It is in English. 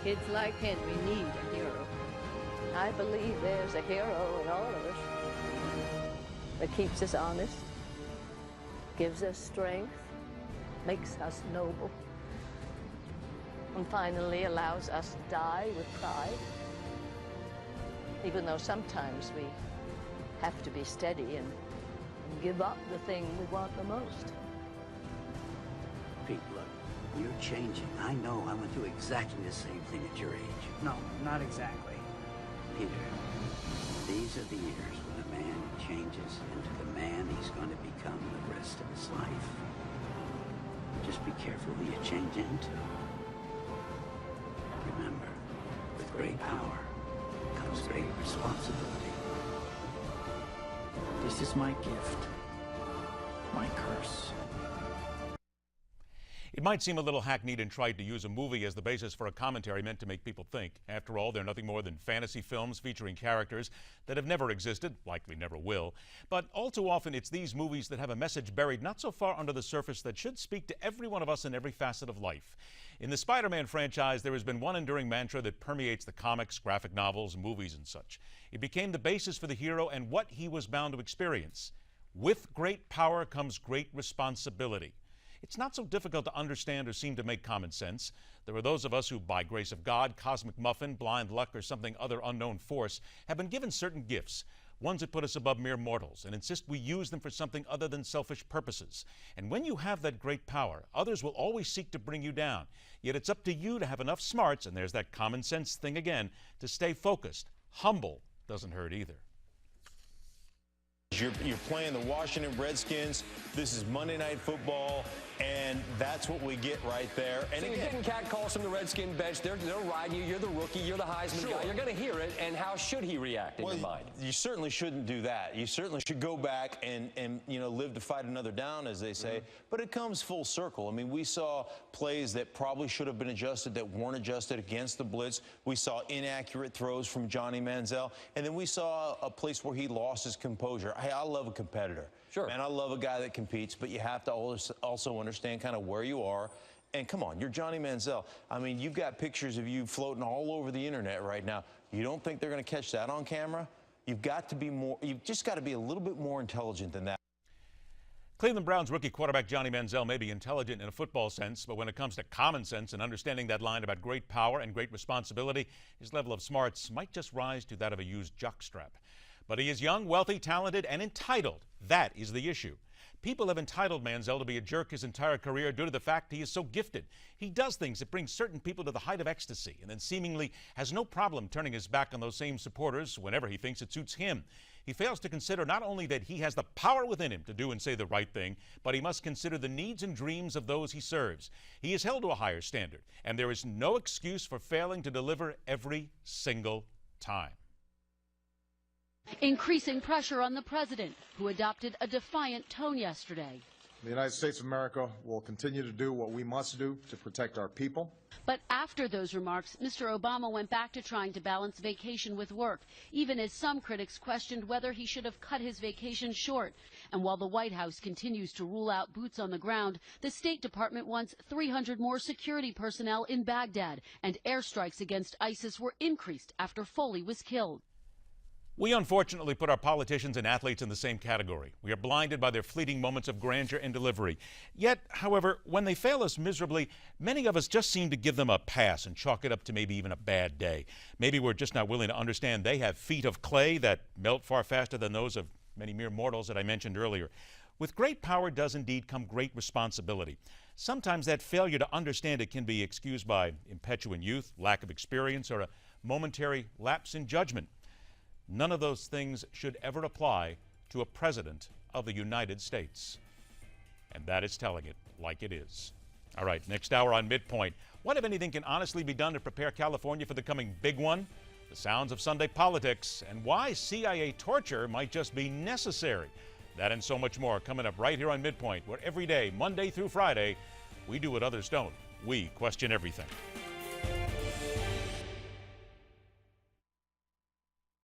Kids like Henry need a hero. I believe there's a hero in all of us that keeps us honest, gives us strength, makes us noble, and finally allows us to die with pride, even though sometimes we have to be steady and give up the thing we want the most. Pete, look, you're changing. I know I went through exactly the same thing at your age. No, not exactly. Peter, these are the years when a man changes into the man he's going to become the rest of his life. Just be careful who you change into. Remember, with great power comes great responsibility. This is my gift, my curse. It might seem a little hackneyed and trite to use a movie as the basis for a commentary meant to make people think. After all, they're nothing more than fantasy films featuring characters that have never existed, likely never will. But all too often, it's these movies that have a message buried not so far under the surface that should speak to every one of us in every facet of life. In the Spider-Man franchise, there has been one enduring mantra that permeates the comics, graphic novels, movies, and such. It became the basis for the hero and what he was bound to experience. With great power comes great responsibility. It's not so difficult to understand or seem to make common sense. There are those of us who, by grace of God, cosmic muffin, blind luck, or something other unknown force, have been given certain gifts, ones that put us above mere mortals and insist we use them for something other than selfish purposes. And when you have that great power, others will always seek to bring you down. Yet it's up to you to have enough smarts, and there's that common sense thing again, to stay focused. Humble doesn't hurt either. You're playing the Washington Redskins. This is Monday Night Football, and that's what we get right there. And so you're getting catcalls from the Redskin bench. They're riding you. You're the rookie. You're the Heisman guy. You're going to hear it. And how should he react in your mind? You certainly shouldn't do that. You certainly should go back and live to fight another down, as they say. But it comes full circle. I mean, we saw plays that probably should have been adjusted that weren't adjusted against the blitz. We saw inaccurate throws from Johnny Manziel. And then we saw a place where he lost his composure. Hey, I love a competitor. Sure. Man, I love a guy that competes, but you have to also understand kind of where you are. And come on, you're Johnny Manziel. I mean, you've got pictures of you floating all over the internet right now. You don't think they're going to catch that on camera? You've just got to be a little bit more intelligent than that. Cleveland Browns rookie quarterback Johnny Manziel may be intelligent in a football sense, but when it comes to common sense and understanding that line about great power and great responsibility, his level of smarts might just rise to that of a used jockstrap. But he is young, wealthy, talented, and entitled. That is the issue. People have entitled Manziel to be a jerk his entire career due to the fact he is so gifted. He does things that bring certain people to the height of ecstasy and then seemingly has no problem turning his back on those same supporters whenever he thinks it suits him. He fails to consider not only that he has the power within him to do and say the right thing, but he must consider the needs and dreams of those he serves. He is held to a higher standard, and there is no excuse for failing to deliver every single time. Increasing pressure on the president, who adopted a defiant tone yesterday. The United States of America will continue to do what we must do to protect our people. But after those remarks, Mr. Obama went back to trying to balance vacation with work, even as some critics questioned whether he should have cut his vacation short. And while the White House continues to rule out boots on the ground, the State Department wants 300 more security personnel in Baghdad, and airstrikes against ISIS were increased after Foley was killed. We unfortunately put our politicians and athletes in the same category. We are blinded by their fleeting moments of grandeur and delivery. Yet, however, when they fail us miserably, many of us just seem to give them a pass and chalk it up to maybe even a bad day. Maybe we're just not willing to understand they have feet of clay that melt far faster than those of many mere mortals that I mentioned earlier. With great power does indeed come great responsibility. Sometimes that failure to understand it can be excused by impetuous youth, lack of experience, or a momentary lapse in judgment. None of those things should ever apply to a president of the United States. And that is telling it like it is. All right, next hour on MidPoint. What, if anything, can honestly be done to prepare California for the coming big one? The sounds of Sunday politics and why CIA torture might just be necessary. That and so much more coming up right here on MidPoint, where every day, Monday through Friday, we do what others don't. We question everything.